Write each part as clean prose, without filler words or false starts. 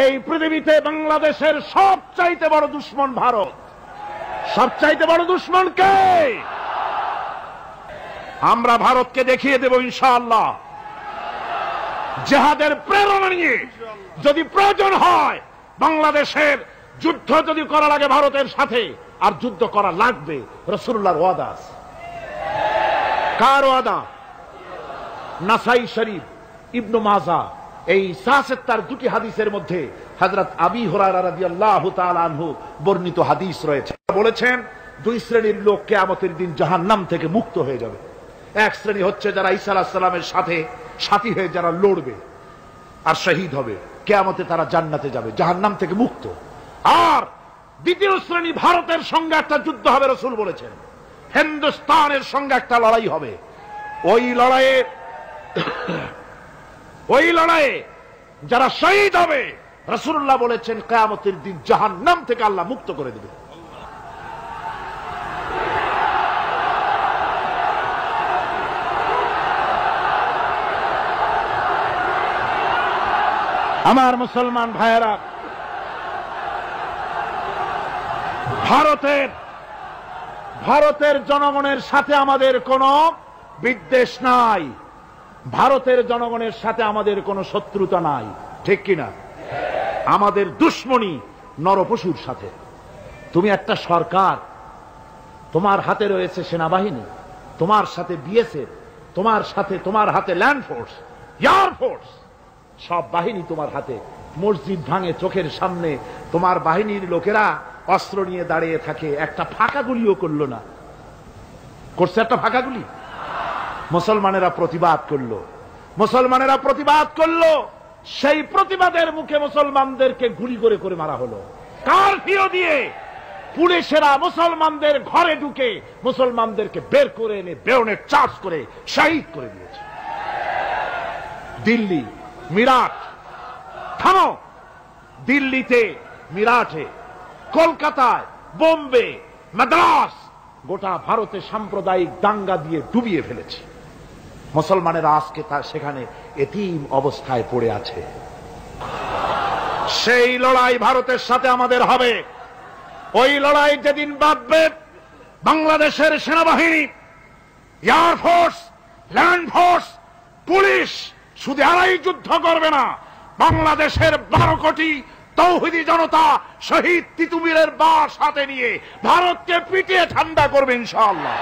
এই পৃথিবীতে বাংলাদেশের সবচাইতে বড় দুশমন ভারত। সবচাইতে বড় দুশমন কে? আমরা ভারতকে দেখিয়ে দেব ইনশাআল্লাহ। জিহাদের প্রেরণা নিয়ে যদি প্রয়োজন হয় বাংলাদেশের যুদ্ধ যদি করা লাগে ভারতের সাথে, আর যুদ্ধ করা লাগবে, রাসূলুল্লাহর ওয়াদা আছে। কার ওয়াদা? নাসাই শরীফ, ইবনে মাজাহ, এই তার দুটি হাদিসের মধ্যে হযরত আবী হুরায়রা রাদিয়াল্লাহু তাআলা আনহু বর্ণিত হাদিস রয়েছে। বলেছেন দুই শ্রেণীর লোক কিয়ামতের দিন জাহান্নাম থেকে মুক্ত হয়ে যাবে। এক শ্রেণী হচ্ছে যারা ঈসা আলাইহিস সালামের সাথে সাথী হয়ে যারা লড়বে আর শহীদ হবে, কিয়ামতে তারা জান্নাতে যাবে, জাহান্নাম থেকে মুক্ত। আর দ্বিতীয় শ্রেণী ভারতের সঙ্গে একটা যুদ্ধ হবে, রাসূল বলেছেন হিন্দুস্তানের সঙ্গে একটা লড়াই হবে। ওই লড়াইয়ে যারা শহীদ হবে, রাসূলুল্লাহ বলেছেন কিয়ামতের দিন জাহান্নাম থেকে আল্লাহ মুক্ত করে দেবে। আমার মুসলমান ভাইয়েরা, ভারতের জনগণের সাথে আমাদের কোনো বিদ্বেষ নাই, ভারতের জনগণের সাথে আমাদের কোনো শত্রুতা নাই, ঠিক কিনা? আমাদের দুশমনী নরপশুর সাথে। তুমি একটা সরকার, তোমার হাতে রয়েছে সেনাবাহিনী, তোমার সাথে বিএসএফ, তোমার হাতে ল্যান্ড ফোর্স, এয়ার ফোর্স, সব বাহিনী তোমার হাতে। মসজিদ ভাঙে চোখের সামনে, তোমার বাহিনীর লোকেরা অস্ত্র নিয়ে দাঁড়িয়ে থাকে, একটা ফাঁকা গুলিও করলো না। করছে একটা ফাঁকা গুলি? মুসলমানেরা প্রতিবাদ করলো, সেই প্রতিবাদের মুখে মুসলমানদেরকে গুলি করে করে মারা হলো। কারফিউ দিয়ে পুলিশেরা মুসলমানদের ঘরে ঢুকে মুসলমানদেরকে বের করে এনে বেয়নেট চার্জ করে শহীদ করে দিয়েছে। দিল্লি, মিরাট, থামো। দিল্লিতে, মিরাটে, কলকাতায়, বোম্বে, মাদ্রাস, গোটা ভারতে সাম্প্রদায়িক দাঙ্গা দিয়ে ডুবিয়ে ফেলেছে। মুসলমানেরা আজকে সেখানে এতিম অবস্থায় পড়ে আছে। সেই লড়াই ভারতের সাথে আমাদের হবে। ওই লড়াই যেদিন বাঁধবে, বাংলাদেশের সেনাবাহিনী, air force, land force, police শুধু এরাই যুদ্ধ করবে না, বাংলাদেশের 12 কোটি তৌহিদি জনতা শহীদ তিতুমীরের বাস সাথে নিয়ে ভারতকে পিটিয়ে ঠান্ডা করবে ইনশাআল্লাহ।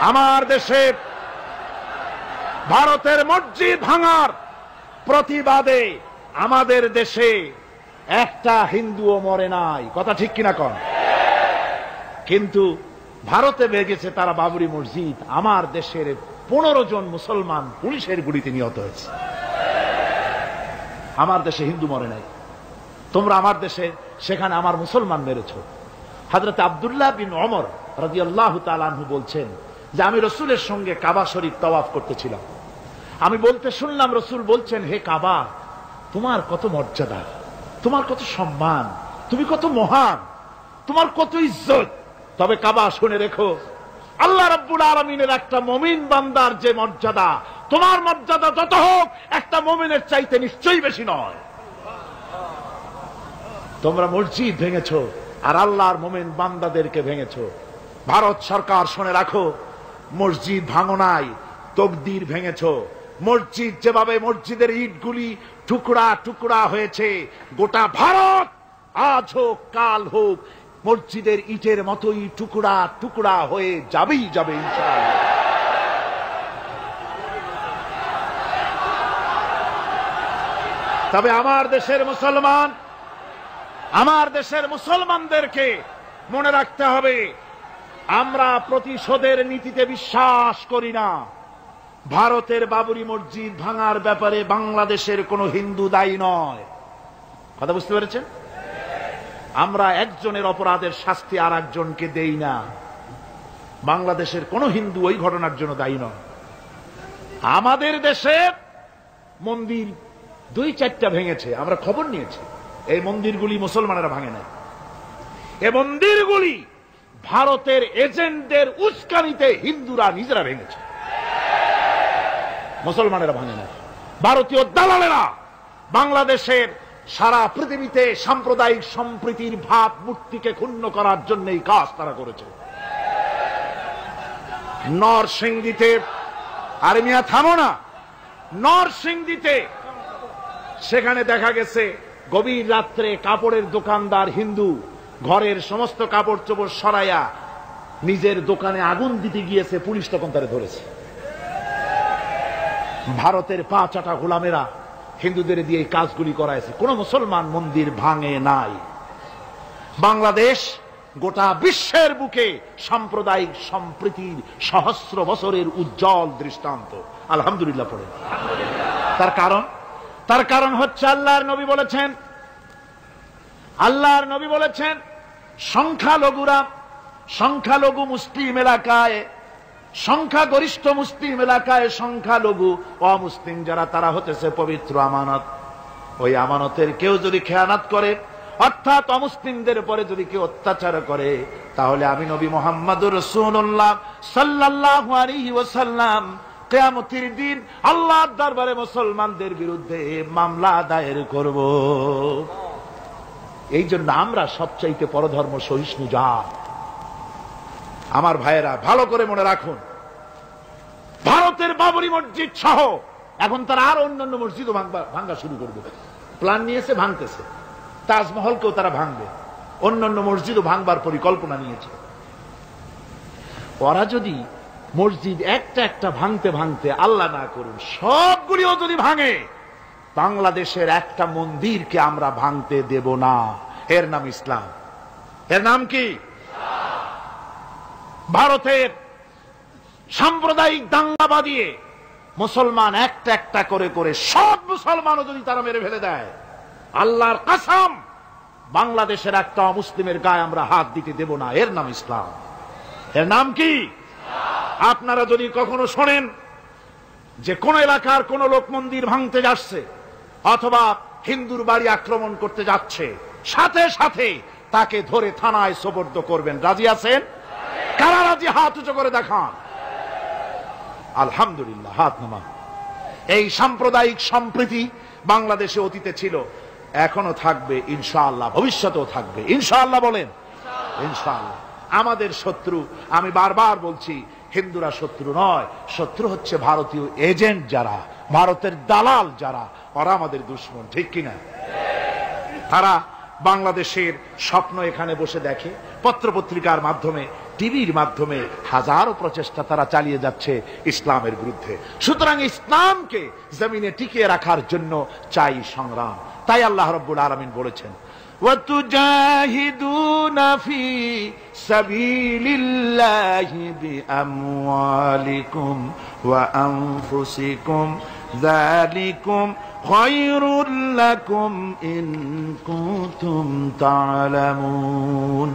আমার দেশে ভারতের মসজিদ ভাঙার প্রতিবাদে আমাদের দেশে একটা হিন্দুও মরে নাই, কথা ঠিক কিনা কন? কিন্তু ভারতে ভেঙেছে তারা বাবরি মসজিদ, আমার দেশের 15 জন মুসলমান পুলিশের গুলিতে নিহত হয়েছে। আমার দেশে হিন্দু মরে নাই, তোমরা আমার দেশে সেখানে আমার মুসলমান মেরেছ। হযরত আব্দুল্লাহ বিন ওমর রাদিয়াল্লাহু তাআলা আনহু বলছেন যে আমি রাসূলের সঙ্গে কাবা শরীফ তাওয়াফ করতেছিলাম, আমি বলতে শুনলাম রাসূল বলছেন, হে কাবা, তোমার কত মর্যাদা, তোমার কত সম্মান, তুমি কত মহান, তোমার কত ইজ্জত। তবে কাবা শুনে রেখো, আল্লাহ রাব্বুল আলামিনের একটা মুমিন বান্দার যে মর্যাদা, তোমার মর্যাদা যত হোক একটা মুমিনের চাইতে নিশ্চয়ই বেশি নয়। তোমরা মসজিদ ভেঙেছো আর আল্লাহর মুমিন বান্দাদেরকে ভেঙেছো। ভারত সরকার শুনে রাখো, মসজিদ ভাঙো নাই, তকদির ভেঙেছো। মসজিদ যেভাবে মসজিদের ইটগুলি টুকরা টুকরা হয়েছে, গোটা ভারত আজ হোক কাল হোক মসজিদের ইটের মতোই টুকরা টুকরা হয়ে যাবেই যাবে ইনশাআল্লাহ। তবে আমার দেশের মুসলমানদেরকে মনে রাখতে হবে, আমরা প্রতিশোধের নীতিতে বিশ্বাস করি না। ভারতের বাবরি মসজিদ ভাঙার ব্যাপারে বাংলাদেশের কোন হিন্দু দায়ী নয়, কথা বুঝতে পেরেছেন? আমরা একজনের অপরাধের শাস্তি আর একজনকে দেই না। বাংলাদেশের কোন হিন্দু ওই ঘটনার জন্য দায়ী নয়। আমাদের দেশে মন্দির 2-4টা ভেঙেছে, আমরা খবর নিয়েছি, এই মন্দিরগুলি মুসলমানেরা ভাঙে নাই। এই মন্দিরগুলি ভারতের এজেন্টদের উস্কানিতে হিন্দুরা নিজেরা ভেঙেছে, মুসলমানেরা ভাঙে নাই। ভারতীয় দালালেরা বাংলাদেশের সারা পৃথিবীতে সাম্প্রদায়িক সম্প্রীতির ভাব মূর্তিকে ক্ষুণ্ণ করার জন্য এই কাজ তারা করেছে। নরসিংদীতে, আরে মিয়া থামো না, নরসিংদীতে সেখানে দেখা গেছে গভীর রাত্রে কাপড়ের দোকানদার হিন্দু ঘরের সমস্ত কাপড় চোপড় সরাইয়া নিজের দোকানে আগুন দিতে গিয়েছে, পুলিশ তখন তারে ধরেছে। ভারতের পা চাটা গোলামেরা হিন্দুদের দিয়ে এই কাজগুলি করাইছে, কোন মুসলমান মন্দির ভাঙে নাই। বাংলাদেশ গোটা বিশ্বের বুকে সাম্প্রদায়িক সম্প্রীতির সহস্র বছরের উজ্জ্বল দৃষ্টান্ত। আলহামদুলিল্লাহ পড়ে। তার কারণ হচ্ছে আল্লাহর নবী বলেছেন সংখ্যালঘু মুসলিম এলাকায়, সংখ্যাগরিষ্ঠ মুসলিম এলাকায় সংখ্যালঘু অমুসলিম যারা, তারা হতেছে পবিত্র আমানত। ওই আমানতের কেউ যদি খেয়ানত করে, অর্থাৎ অমুসলিমদের উপরে যদি কেউ অত্যাচার করে, তাহলে আমি নবী মুহাম্মদুর রাসূলুল্লাহ সাল্লাল্লাহু আলাইহি ওয়াসাল্লাম কিয়ামতের দিন আল্লাহর দরবারে মুসলমানদের বিরুদ্ধে মামলা দায়ের করব। এই জন্য আমরা সবচাইতে পরধর্ম সহিষ্ণু জাত। আমার ভাইয়েরা ভালো করে মনে রাখুন, ভারতের বাবরি মসজিদ সহ এখন তারা আরো অন্যান্য মসজিদও ভাঙ্গা শুরু করবে, প্ল্যান নিয়েছে, ভাঙতেছে। তাজমহলকেও তারা ভাঙবে, অন্যান্য মসজিদও ভাঙবার পরিকল্পনা নিয়েছে। ওরা যদি মসজিদ একটা একটা ভাঙতে ভাঙতে, আল্লাহ না করুন, সবগুলিও যদি ভাঙে, বাংলাদেশের একটা মন্দিরকে আমরা ভাঙতে দেব না। এর নাম ইসলাম। এর নাম কি? ভারতের সাম্প্রদায়িক দাঙ্গা বাঁধিয়ে মুসলমান একটা একটা করে করে সব মুসলমানও যদি তারা মেরে ফেলে দেয়, আল্লাহর কসম, বাংলাদেশের একটা অমুসলিমের গায়ে আমরা হাত দিতে দেব না। এর নাম ইসলাম। এর নাম কি? আপনারা যদি কখনো শোনেন যে কোন এলাকার কোন লোক মন্দির ভাঙতে যাচ্ছে অথবা হিন্দুর বাড়ি আক্রমণ করতে যাচ্ছে, সাথে সাথে তাকে ধরে থানায় সোপর্দ করবেন। রাজি আছেন? কারা রাজি? হাত উঁচু করে দেখান। আলহামদুলিল্লাহ, হাত নামান। এই সাম্প্রদায়িক সম্প্রীতি বাংলাদেশে অতীতে ছিল, এখনো থাকবে ইনশাআল্লাহ, ভবিষ্যতেও থাকবে ইনশাআল্লাহ। বলেন ইনশাআল্লাহ। আমাদের শত্রু, আমি বারবার বলছি, হিন্দুরা শত্রু নয়, শত্রু হচ্ছে ভারতীয় এজেন্ট যারা, ভারতের দালাল যারা, ওরা আমাদের দুশমন। ঠিক কিনা? তারা বাংলাদেশের স্বপ্ন এখানে বসে দেখে, পত্রপত্রিকার মাধ্যমে, টিভির মাধ্যমে হাজারো প্রচেষ্টা তারা চালিয়ে যাচ্ছে ইসলামের বিরুদ্ধে। সুতরাং ইসলামকে জমিনে টিকিয়ে রাখার জন্য চাই সংগ্রাম। তাই আল্লাহ রাব্বুল আলামিন বলেছেন, وَتُجَاهِدُونَ فِي سَبِيلِ اللَّهِ بِأَمْوَالِكُمْ وَأَنفُسِكُمْ ذَلِكُمْ خَيْرٌ لَكُمْ إِن كُنتُمْ تَعْلَمُونَ।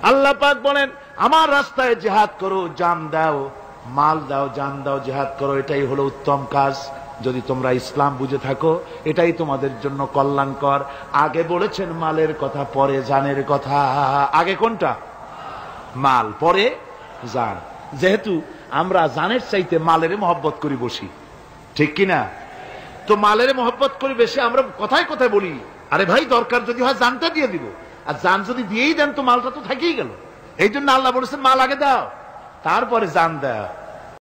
আল্লাহ পাক বলেন, আমার রাস্তায় জিহাদ করো, জান দাও, মাল দাও, জান দাও, জিহাদ করো, এটাই হলো উত্তম কাজ। যদি তোমরা ইসলাম বুঝে থাকো, এটাই তোমাদের জন্য কল্যাণকর। আগে বলেছেন মালের কথা, পরে জানের কথা। আগে কোনটা? মাল, পরে জান। যেহেতু আমরা জানের চাইতে মালের মহব্বত করি বসি, ঠিক কিনা? তো মালের মহব্বত করি বেশি, আমরা কথায় কথায় বলি, আরে ভাই দরকার যদি হয় জানটা দিয়ে দিব, আর জান যদি দিয়েই দেন তো মালটা তো থেকেই গেল। এই জন্য আল্লাহ বলেছেন মাল আগে দাও, তারপরে জান দাও।